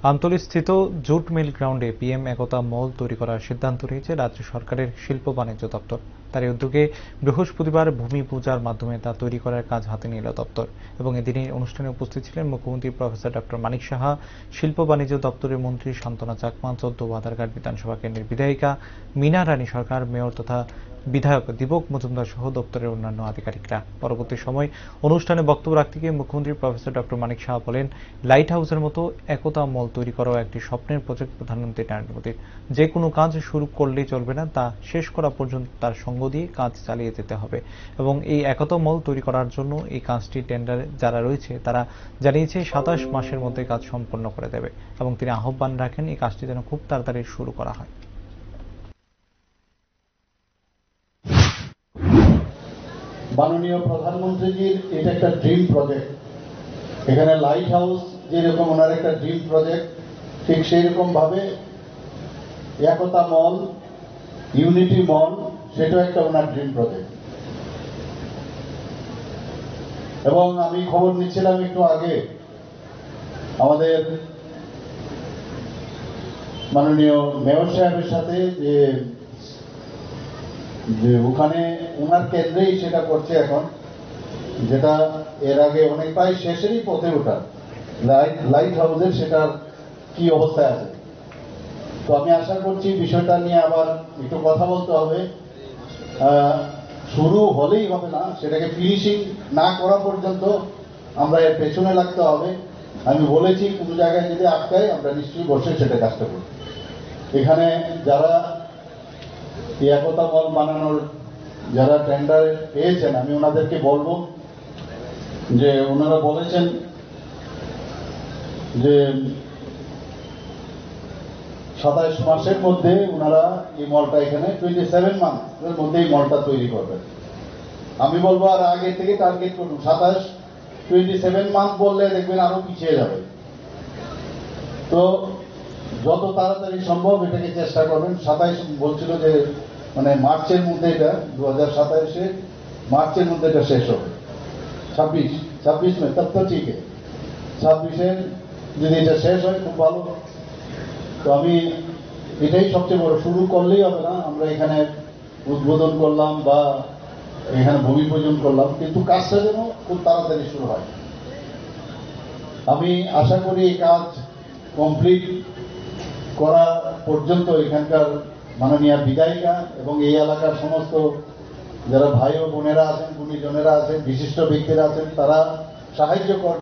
আমতলীস্থিত jute mill গ্রাউন্ডে PM একতা মল তৈরি করার সিদ্ধান্ত নিয়েছে রাজ্য সরকারের শিল্প বাণিজ্য দপ্তর। তার উদ্যোগে বৃহস্পতিবার ভূমি পূজার মাধ্যমে তা তৈরি করার কাজ হাতে নিল দপ্তর। এবং এদিনের অনুষ্ঠানে উপস্থিত ছিলেন মুখ্যমন্ত্রী প্রফেসর ডক্টর মানিক সাহা, শিল্প বাণিজ্য দপ্তরের মন্ত্রী শান্তনা চাকমা, ১৪ বাধারঘাট বিধানসভা কেন্দ্রের বিধায়িকা মীনা রানী সরকার, মেয়র তথা বিধায়ক দীপক মজুমদার সহ দপ্তরের অন্যান্য আধিকারিকরা। পরবর্তী সময় অনুষ্ঠানে বক্তব্য রাখতে গিয়ে মুখ্যমন্ত্রী প্রফেসর ডক্টর মানিক সাহা বলেন, লাইট হাউসের মতো একতা মল তৈরি করাও একটি স্বপ্নের প্রজেক্ট প্রধানমন্ত্রী নরেন্দ্র মোদীর। যে কোনো কাজ শুরু করলেই চলবে না, তা শেষ করা পর্যন্ত তার সঙ্গ দিয়ে কাজ চালিয়ে যেতে হবে। এবং এই একতা মল তৈরি করার জন্য এই কাজটি টেন্ডারে যারা রয়েছে তারা জানিয়েছে ২৭ মাসের মধ্যে কাজ সম্পন্ন করে দেবে। এবং তিনি আহ্বান রাখেন এই কাজটি যেন খুব তাড়াতাড়ি শুরু করা হয়। মাননীয় প্রধানমন্ত্রীজির এটা একটা ড্রিম প্রজেক্ট। এখানে লাইট হাউস যেরকম ওনার একটা ড্রিম প্রজেক্ট, ঠিক সেই রকম ভাবে একতা মল, ইউনিটি মল, সেটাও একটা ওনার ড্রিম প্রজেক্ট। এবং আমি খবর নিচ্ছিলাম একটু আগে আমাদের মাননীয় মেয়র সাহেবের সাথে যে ওখানে ওনার কেন্দ্রেই সেটা করছে এখন, যেটা এর আগে অনেক প্রায় শেষেরই পথে ওঠা লাইট হাউসের সেটার কি অবস্থায় আছে। তো আমি আশা করছি বিষয়টা নিয়ে আবার একটু কথা বলতে হবে। শুরু হলেই হবে না, সেটাকে ফিনিশিং না করা পর্যন্ত আমরা এর পেছনে লাগতে হবে। আমি বলেছি কোনো জায়গায় যদি আটকায় আমরা নিশ্চয়ই বসে সেটা কাজটা করব। এখানে যারা একতা মল বানানোর যারা টেন্ডার পেয়েছেন, আমি ওনাদেরকে বলবো যে ওনারা বলেছেন যে ২৭ মাসের মধ্যে ওনারা এই মলটা এখানে 27 মান্থের মধ্যে এই মলটা তৈরি করবেন। আমি বলবো আর আগে থেকে টার্গেট করুন। 27 মান্থ বললে দেখবেন আরো পিছিয়ে যাবে। তো যত তাড়াতাড়ি সম্ভব এটাকে চেষ্টা করবেন। ২৭ বলছিল যে মানে মার্চের মধ্যে, এটা 2027 মার্চের মধ্যে এটা শেষ হবে। 26 মে তব তো ঠিক আছে। 26 যদি এটা শেষ হয় খুব ভালো। তো আমি এটাই সবচেয়ে বড়, শুরু করলেই হবে না। আমরা এখানে উদ্বোধন করলাম বা এখানে ভূমি পূজন করলাম, কিন্তু কাজটা যেন খুব তাড়াতাড়ি শুরু হয়। আমি আশা করি এই কাজ কমপ্লিট করা পর্যন্ত এখানকার মাননীয় বিধায়িকা এবং এই এলাকার সমস্ত যারা ভাই ও বোনেরা আছেন, গুণীজনেরা আছেন, বিশিষ্ট ব্যক্তিরা আছেন, তারা সাহায্য করেন।